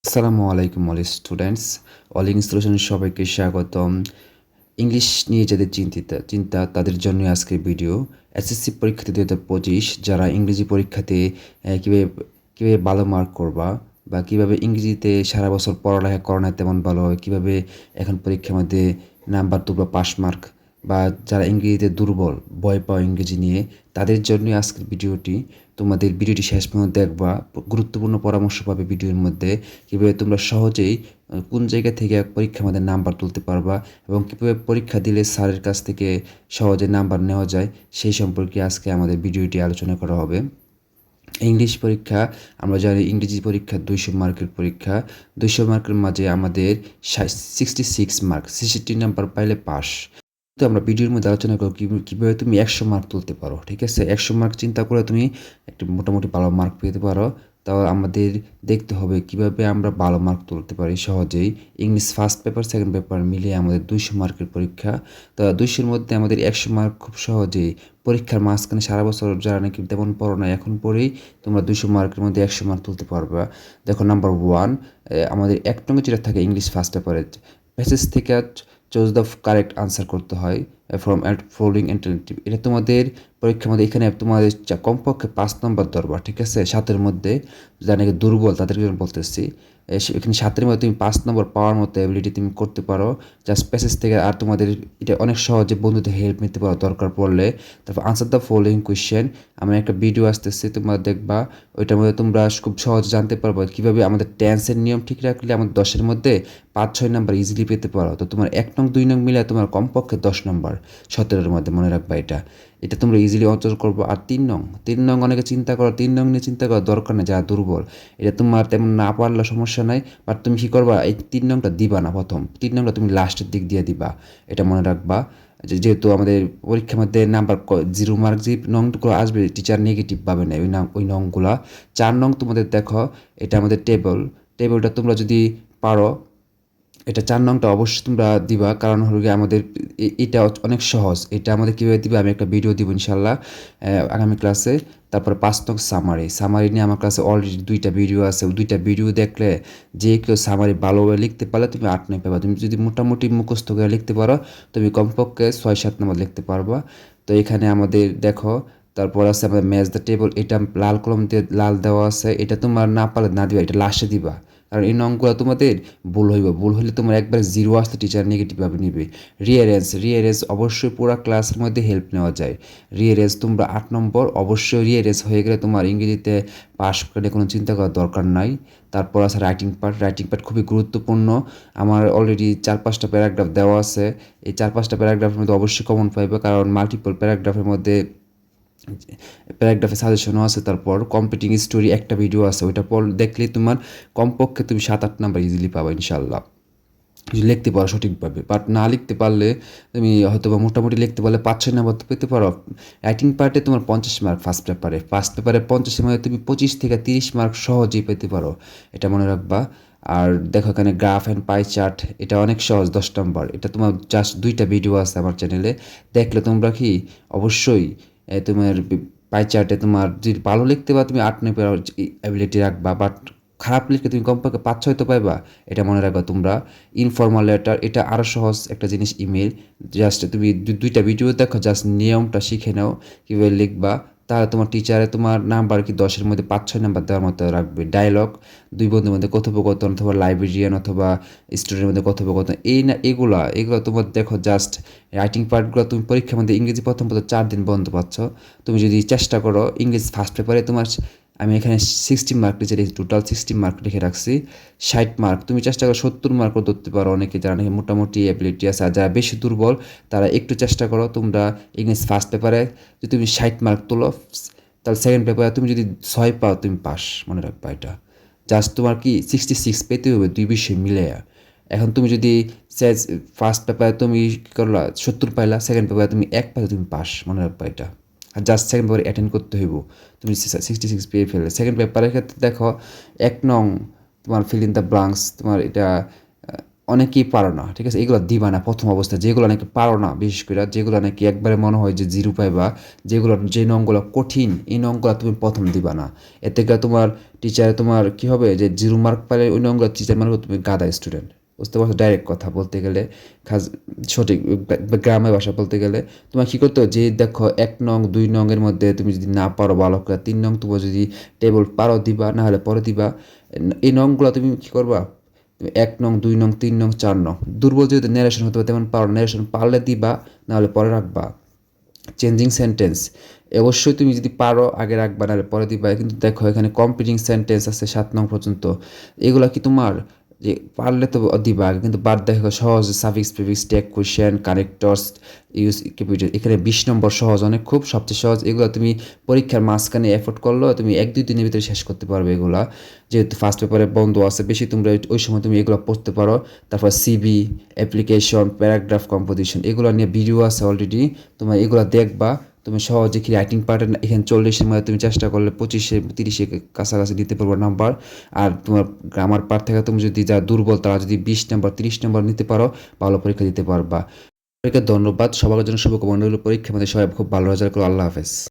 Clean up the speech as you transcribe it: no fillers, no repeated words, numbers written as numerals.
আসসালামু আলাইকুম all students. All English সলিউশনের সবাইকে স্বাগতম। ইংলিশ নিয়ে যাদের চিন্তা তাদের জন্য আজকের ভিডিও। এসএসসি পরীক্ষাতে 2025 যারা ইংরেজি পরীক্ষাতে কীভাবে কীভাবে ভালো মার্ক করবা বা কীভাবে ইংরেজিতে সারা বছর পড়ালেখা করো না তেমন ভালোভাবে কীভাবে এখন পরীক্ষার মধ্যে নাম্বার তুলবা পাস মার্ক, বা যারা ইংরেজিতে দুর্বল ভয় পাও ইংরেজি নিয়ে তাদের জন্য আজকের ভিডিওটি। তোমাদের ভিডিওটি শেষ পর্যন্ত দেখবা, গুরুত্বপূর্ণ পরামর্শ পাবে ভিডিওর মধ্যে। কীভাবে তোমরা সহজেই কোন জায়গা থেকে পরীক্ষার মধ্যে নাম্বার তুলতে পারবা এবং কীভাবে পরীক্ষা দিলে স্যারের কাছ থেকে সহজে নাম্বার নেওয়া যায় সেই সম্পর্কে আজকে আমাদের ভিডিওটি আলোচনা করা হবে। ইংলিশ পরীক্ষা, আমরা জানি ইংরেজি পরীক্ষা 200 মার্কের পরীক্ষা। 200 মার্কের মাঝে আমাদের 66 মার্ক, 66 নাম্বার পাইলে পাস। তো আমরা ভিডিওর মধ্যে আলোচনা করব কীভাবে তুমি 100 মার্ক তুলতে পারো। ঠিক আছে, 100 মার্ক চিন্তা করে তুমি একটু মোটামুটি ভালো মার্ক পেতে পারো। তাও আমাদের দেখতে হবে কিভাবে আমরা ভালো মার্ক তুলতে পারি সহজেই। English first paper second paper মিলিয়ে আমাদের 200 মার্কের পরীক্ষা। তো 200-র মধ্যে আমাদের 100 মার্ক খুব সহজেই পরীক্ষার মাঝখানে সারা বছর যারা নাকি তেমন পড়ো না এখন পড়েই তোমরা 200 মার্কের মধ্যে 100 মার্ক তুলতে পারবা। দেখো, নাম্বার 1, আমাদের এক নঙ্গে যেটা থাকে ইংলিশ ফার্স্ট পেপারে, প্যাসেজ থেকে চুজ দ্য কারেক্ট আনসার করতে হয় ফ্রম অ্যাট ফলোইং অ্যাল্টারনেটিভ। এটা তোমাদের পরীক্ষার মধ্যে এখানে তোমাদের কমপক্ষে 5 নম্বর দরবার। ঠিক আছে, 7-এর মধ্যে যারা নাকি দুর্বল তাদের জন্য বলতেছি, এখানে 7-এর মধ্যে তুমি 5 নম্বর পাওয়ার মতো অ্যাবিলিটি তুমি করতে পারো জাস্ট প্যাসেজ থেকে। আর তোমাদের এটা অনেক সহজে বন্ধুদের হেল্প নিতে পারো দরকার পড়লে। তারপর আনসার দ্য ফলোইং কোয়েশ্চেন, আমার একটা ভিডিও আসতেছে তোমরা দেখবা, ওইটার মধ্যে তোমরা খুব সহজে জানতে পারবো কীভাবে আমাদের টেন্সের নিয়ম ঠিক রাখলে আমাদের 10-এর মধ্যে 5-6 নাম্বার ইজিলি পেতে পারো। তো তোমার 1 নং 2 নং মিলে তোমার কমপক্ষে 10 নম্বর 17-এর মধ্যে, মনে রাখবা এটা তোমরা ইজিলি অর্জন করবো। আর 3 নং অনেকে চিন্তা করো, 3 নং নিয়ে চিন্তা করার দরকার নেই, যারা দুর্বল এটা তোমার তেমন না পারলে সমস্যা নাই। বাট তুমি কী করবা, এই 3 নংটা দিবা না, প্রথম 3 নংটা তুমি লাস্টের দিক দিয়ে দিবা, এটা মনে রাখবা। যেহেতু আমাদের পরীক্ষার মধ্যে নাম্বার 0 মার্ক যে নংগুলো আসবে টিচার নেগেটিভ পাবে না ওই নংগুলা। 4 নং তোমাদের দেখো, এটা আমাদের টেবলটা তোমরা যদি পারো এটা 4 নংটা অবশ্যই তোমরা দিবা, কারণ হলো গিয়ে আমাদের এটা অনেক সহজ। এটা আমাদের কীভাবে দিবে আমি একটা ভিডিও দিব ইনশাল্লাহ আগামী ক্লাসে। তারপরে 5 নং সামারি নিয়ে আমার কাছে অলরেডি 2টা ভিডিও আছে। 2টা ভিডিও দেখলে যে কেউ সামারি ভালোভাবে লিখতে পারলে তুমি 8 নং পাবা। তুমি যদি মোটামুটি মুখস্থ করে লিখতে পারো তুমি কমপক্ষে 6-7 নম্বর লিখতে পারবা। তো এখানে আমাদের দেখো, তারপর আছে আমাদের ম্যাচ দ্য টেবল, এটা লাল কলম দিয়ে লাল দেওয়া আছে, এটা তোমার না পারলে না দিবা, এটা লাস্টে দিবা। কারণ এই নংগুলো তোমাদের ভুল হইলে তোমার একবার 0 আসলে টিচার নেগেটিভভাবে নিবে। রিয়ারেন্স অবশ্যই পুরো ক্লাসের মধ্যে হেল্প নেওয়া যায়। রিয়ারেন্স তোমরা 8 নম্বর অবশ্যই রিয়ারেন্স হয়ে গেলে তোমার ইংরেজিতে পাস করে কোনো চিন্তা করার দরকার নাই। তারপর আছে রাইটিং পার্ট খুবই গুরুত্বপূর্ণ। আমার অলরেডি 4-5টা প্যারাগ্রাফ দেওয়া আছে। এই 4-5টা প্যারাগ্রাফের মধ্যে অবশ্যই কমন পাইবে, কারণ মাল্টিপল প্যারাগ্রাফের মধ্যে প্যারাগ্রাফে সাজেশনও আছে। তারপর কম্পিটিং স্টোরি একটা ভিডিও আছে, ওইটা দেখলে তোমার কমপক্ষে তুমি 7-8 নাম্বার ইজিলি পাবা ইনশাল্লাহ, যদি লিখতে পারো সঠিকভাবে। বাট না লিখতে পারলে তুমি হয়তো বা মোটামুটি লিখতে পারলে 5-6 নাম্বার তো পেতে পারো। রাইটিং পার্টে তোমার 50 মার্ক ফার্স্ট পেপারে 50-এর মধ্যে তুমি 25 থেকে 30 মার্ক সহজেই পেতে পারো, এটা মনে রাখবা। আর দেখো এখানে গ্রাফ অ্যান্ড পাই চার্ট, এটা অনেক সহজ 10 নম্বর। এটা তোমার জাস্ট 2টা ভিডিও আছে আমার চ্যানেলে, দেখলে তোমরা কি অবশ্যই তোমার পাই চার্টে তোমার যদি ভালো লিখতে পারো তুমি 8 নম্বর অ্যাবিলিটি রাখবা। বাট খারাপ লিখে তুমি কমপক্ষে 5-6 তো পাইবা, এটা মনে রাখবা তোমরা। ইনফর্মাল লেটার, এটা আরও সহজ একটা জিনিস, ইমেল। জাস্ট তুমি 2টা ভিডিও দেখো, জাস্ট নিয়মটা শিখে নাও কীভাবে লিখবা, তাহলে তোমার টিচারে তোমার নাম্বার কি 10-এর মধ্যে 5-6 নাম্বার দেওয়ার মতো রাখবে। ডায়লগ, দুই বন্ধুর মধ্যে কথোপকথন অথবা লাইব্রেরিয়ান অথবা স্টুডেন্টের মধ্যে কথোপকথন, এগুলা তোমার দেখো জাস্ট রাইটিং পার্টগুলো তুমি পরীক্ষার মধ্যে ইংরেজি প্রথম 4 দিন বন্ধ পাচ্ছ। তুমি যদি চেষ্টা করো ইংরেজি ফার্স্ট পেপারে তোমার, আমি এখানে 60 মার্ক নিচে টোটাল 60 মার্ক লিখে রাখছি, 60 মার্ক। তুমি চেষ্টা করো 70 মার্কও ধরতে পারো অনেকে, যারা নাকি মোটামুটি অ্যাবিলিটি আছে। আর যারা বেশি দুর্বল তারা একটু চেষ্টা করো তোমরা ইংলিশ ফার্স্ট পেপারে যদি তুমি 60 মার্ক তোলো, তাহলে সেকেন্ড পেপারে তুমি যদি 6 পাও তুমি পাস, মনে রাখবা এটা। জাস্ট তোমার কি 66 পেতে হবে 2 বিষয় মিলে। এখন তুমি যদি ফার্স্ট পেপারে তুমি কী করলা 70 পাইলা, সেকেন্ড পেপারে তুমি 1 পাইলে তুমি পাস, মনে রাখবা এটা। আর জাস্ট সেকেন্ড পেপারে অ্যাটেন্ড করতে হইব, তুমি 66 পেয়ে ফেললে। সেকেন্ড পেপারের ক্ষেত্রে দেখো 1 নং তোমার ফিল ইন দ্য ব্লাঙ্কস, তোমার এটা অনেকেই পারো না, ঠিক আছে? এগুলো দিবা না প্রথম অবস্থায়। যেগুলো নাকি পারো না, বিশেষ করে যেগুলো নাকি একবারে মনে হয় যে 0 পাইবা, যেগুলো যে অঙ্কগুলো কঠিন, এই অঙ্কগুলো তুমি প্রথম দিবা না। এতে করে তোমার টিচার তোমার কি হবে যে 0 মার্ক পাইলে ওই অঙ্কগুলো টিচার মানে তুমি গাধা স্টুডেন্ট। বুঝতে পারছো? ডাইরেক্ট কথা বলতে গেলে, খাস সঠিক গ্রামের ভাষা বলতে গেলে তোমার কী করতে হবে, যে দেখো 1 নং 2 নং এর মধ্যে তুমি যদি না পারো ভালো করে, 3 নং তোমার যদি টেবল পারো দিবা, না হলে পরে দিবা। এই নংগুলো তুমি কী করবা, তুমি 1 নং 2 নং 3 নং 4 নং দুর্বল যেহেতু ন্যারেশন হতে হবে, তেমন পারো ন্যারেশন পারলে দিবা, না হলে পরে রাখবা। চেঞ্জিং সেন্টেন্স অবশ্যই তুমি যদি পারো আগে রাখবা, নাহলে পরে দিবা। কিন্তু দেখো এখানে কম্পিটিং সেন্টেন্স আছে 7 নং পর্যন্ত। এগুলা কি তোমার যে পারলে তো দিবা আগে, কিন্তু বাদ দেখো সহজ suffix prefix take question connectors use capital, এখানে 20 নম্বর সহজ, অনেক খুব সবচেয়ে সহজ। এগুলো তুমি পরীক্ষার মাঝখানে এফোর্ট করলেও তুমি 1-2 দিনের ভিতরে শেষ করতে পারবে এগুলা, যেহেতু ফার্স্ট পেপারে বন্ধ আছে বেশি। তোমরা ওই সময় তুমি এগুলো পড়তে পারো। তারপর সিবি, অ্যাপ্লিকেশন, প্যারাগ্রাফ কম্পোজিশন, এগুলো নিয়ে ভিডিও আছে অলরেডি, তোমরা এগুলো দেখবা। তুমি সহজে কি রাইটিং পার্টে এখানে 40-এর মধ্যে তুমি চেষ্টা করলে 25-30 কাছাকাছি দিতে পারবো নাম্বার। আর তোমার গ্রামার পার্ট থেকে তুমি যদি যা দুর্বল তারা যদি 20 নাম্বার 30 নাম্বার নিতে পারো, ভালো পরীক্ষা দিতে পারবা। সবাইকে ধন্যবাদ, সবার জন্য শুভকামনা রইল। পরীক্ষা আমাদের সবাই খুব ভালো রেজাল্ট করো। আল্লাহ হাফেজ।